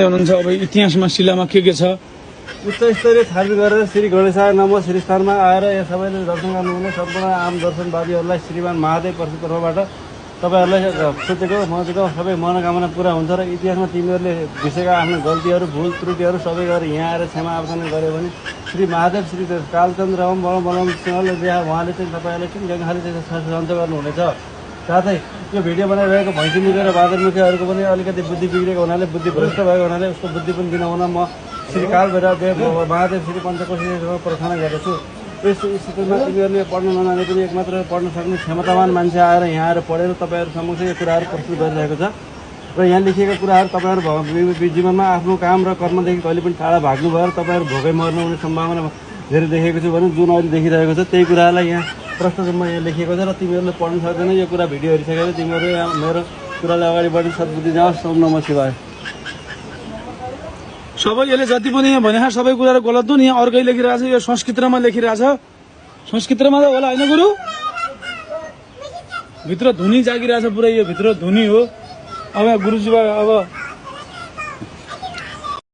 हुनुहुन्छ अब इतिहासमा शिलामा के छ उच्च स्तरीय छानबिन गरेर श्री गणेशाय नमः श्री स्थानमा आएर यहाँ सबैले दर्शन गर्नुहुने सम्पूर्ण आम दर्शनवादीहरूलाई श्रीमान महादेव प्रसाद तर्फबाट तपाईँहरूलाई सोचेको मजेको सबै मनोकामना पुरा हुन्छ र इतिहासमा तिमीहरूले घुसेका आफ्नो गल्तीहरू भुल त्रुटिहरू सबै गरेर यहाँ आएर क्षमा आवेदन गर्यो भने श्री महादेव श्री कालचन्द्र बलम सिंहले उहाँले चाहिँ तपाईँहरूले जुन खाले चाहिँ सन्चो गर्नुहुनेछ। साथै यो भिडियो बनाइरहेको भैँसीमुखे र बादरमुखेहरूको पनि अलिकति बुद्धि बिग्रेको हुनाले बुद्धि भ्रष्ट भएको हुनाले उसको बुद्धि पनि दिन हुन म श्री काल भैरव महादेव श्री पञ्चकोशीसँग प्रार्थना गर्दछु। यस स्थितिमा तिमीहरूले पढ्न नजाने पनि एकमात्र पढ्न सक्ने क्षमतावान मान्छे आएर यहाँ आएर पढेर तपाईँहरू समक्ष यो कुराहरू प्रस्तुत गरिरहेको छ र यहाँ लेखिएका कुराहरू तपाईँहरू जीवनमा आफ्नो काम र कर्मदेखि कहिले पनि टाढा भाग्नु भएर तपाईँहरू भोकै मर्नु हुने सम्भावना धेरै देखेको छु भने जुन अहिले देखिरहेको छ त्यही कुरालाई यहाँ प्रश्न रूपमा यहाँ लेखिएको छ र तिमीहरूले पढ्न सक्दैन। यो कुरा भिडियो हेरिसकेर तिमीहरू मेरो कुरालाई अगाडि बढ्ने सद्बुद्धि जाओस्। ओम नमः शिवाय। सबै यसले जति पनि यहाँ भने सबै कुराहरू गलत हो नि। यहाँ अर्कै लेखिरहेछ, यो संस्कृतमा लेखिरहेछ। संस्कृतमा त होला होइन गुरु? भित्र धुनी जागिरहेछ पुरै, यो भित्र धुनी हो। अब गुरुजीबाट अब